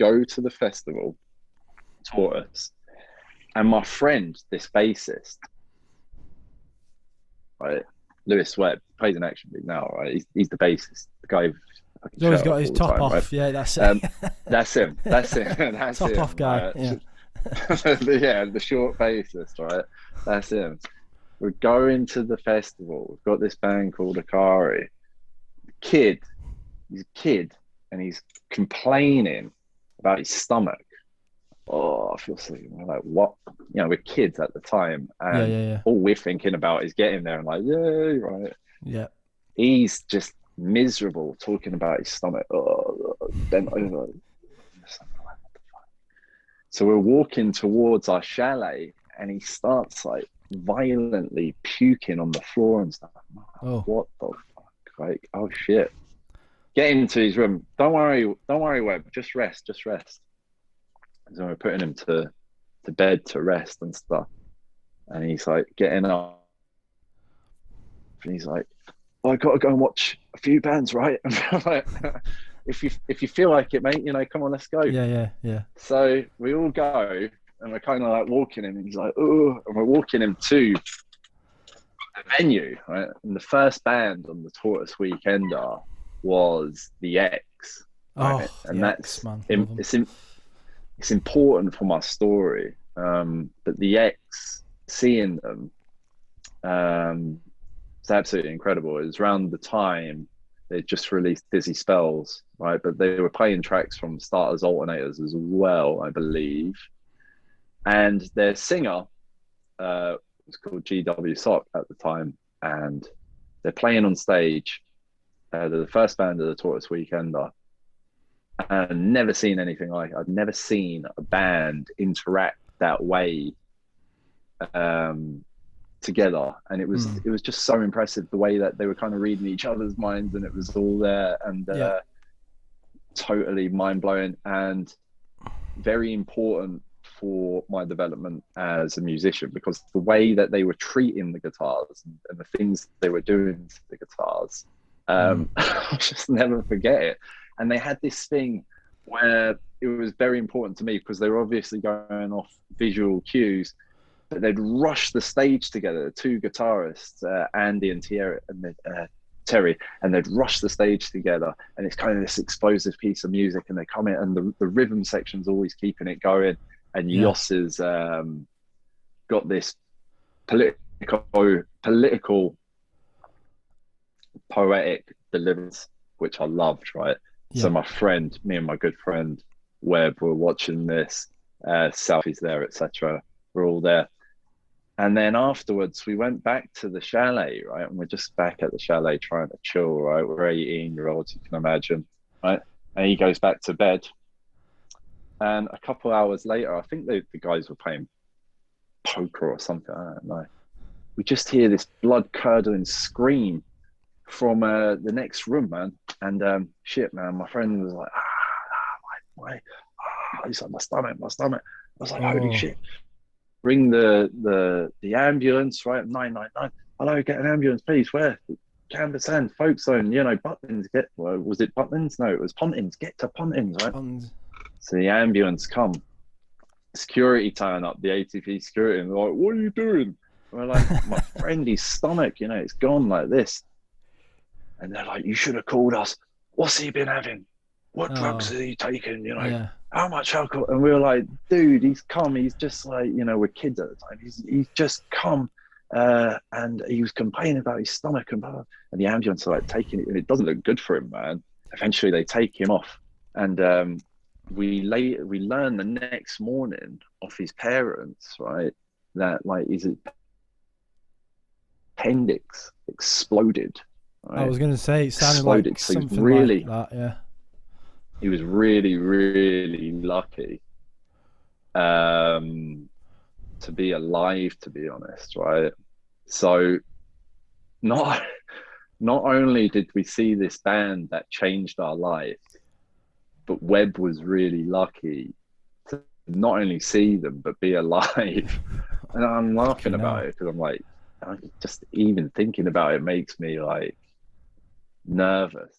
go to the festival, Tortoise, and my friend, this bassist, right, Lewis Webb, plays an action gig now, right? He's the bassist, the guy who He's always got his top time, off. right? Yeah, that's it. That's him. That's Top him. off guy. Yeah. Yeah, the short bassist, right? That's him. We're going to the festival. We've got this band called Akari. He's a kid, and he's complaining about his stomach. Oh, I feel sick. We're like, what? You know, we're kids at the time, and Yeah. all we're thinking about is getting there and like, yay, right? Yeah. He's just miserable talking about his stomach. Oh, bent over. So we're walking towards our chalet, and he starts like violently puking on the floor and stuff. Oh. What the fuck? Like, oh shit. Get into his room. Don't worry, Webb. Just rest. So we're putting him to bed to rest and stuff. And he's like getting up. And he's like, oh, I gotta go and watch a few bands, right? And I'm like, if you feel like it, mate, you know, come on, let's go. Yeah. So we all go, and we're kind of like walking him, and he's like, oh, and we're walking him to the venue, right? And the first band on the Tortoise Weekender was the X, right? And that's man. it's important for my story. But the X, seeing them, it's absolutely incredible. It was around the time they just released Dizzy Spells, right? But they were playing tracks from Starters Alternators as well, I believe. And their singer was called GW Sock at the time, and they're playing on stage. They're the first band of the Tortoise Weekender. And never seen anything like it. I've never seen a band interact that way together, and it was just so impressive the way that they were kind of reading each other's minds, and it was all there, and totally mind-blowing and very important for my development as a musician, because the way that they were treating the guitars and the things they were doing to the guitars, I'll just never forget it. And they had this thing where it was very important to me, because they were obviously going off visual cues, but they'd rush the stage together, the two guitarists, Andy and Terry, and they'd rush the stage together, and it's kind of this explosive piece of music, and they come in, and the rhythm section's always keeping it going, and Yoss has got this political, poetic deliverance, which I loved, right? So me and my good friend Webb were watching this, Southie's there, etc. We're all there. And then afterwards, we went back to the chalet, right? And we're just back at the chalet trying to chill, right? We're 18-year-olds, you can imagine, right? And he goes back to bed. And a couple hours later, I think the guys were playing poker or something, I don't know. We just hear this blood-curdling scream from the next room, man. And shit, man, my friend was like, he's like, my stomach. I was like, holy shit. Ring the ambulance, right? 999. Hello, get an ambulance, please. Where? Canvas End, Folk Zone, you know, Butlins, was it Butlins? No, it was Pontins, get to Pontins, right? So the ambulance come, security turn up, the ATP security, and they're like, what are you doing? And we're like, my friend, his stomach, you know, it's gone like this. And they're like, you should have called us. What's he been having? What drugs has he taken? You know, how much alcohol? And we were like, dude, he's come. He's just like, you know, we're kids at the time. He's just come. And he was complaining about his stomach and blah, blah. And the ambulance are like taking it. And it doesn't look good for him, man. Eventually they take him off. And we learn the next morning off his parents, right, that like his appendix exploded. Right? I was going to say, it sounded like something like that, yeah. He was really, really lucky to be alive, to be honest, right? So not only did we see this band that changed our life, but Webb was really lucky to not only see them, but be alive. And I'm laughing about it because I'm like, just even thinking about it makes me like nervous.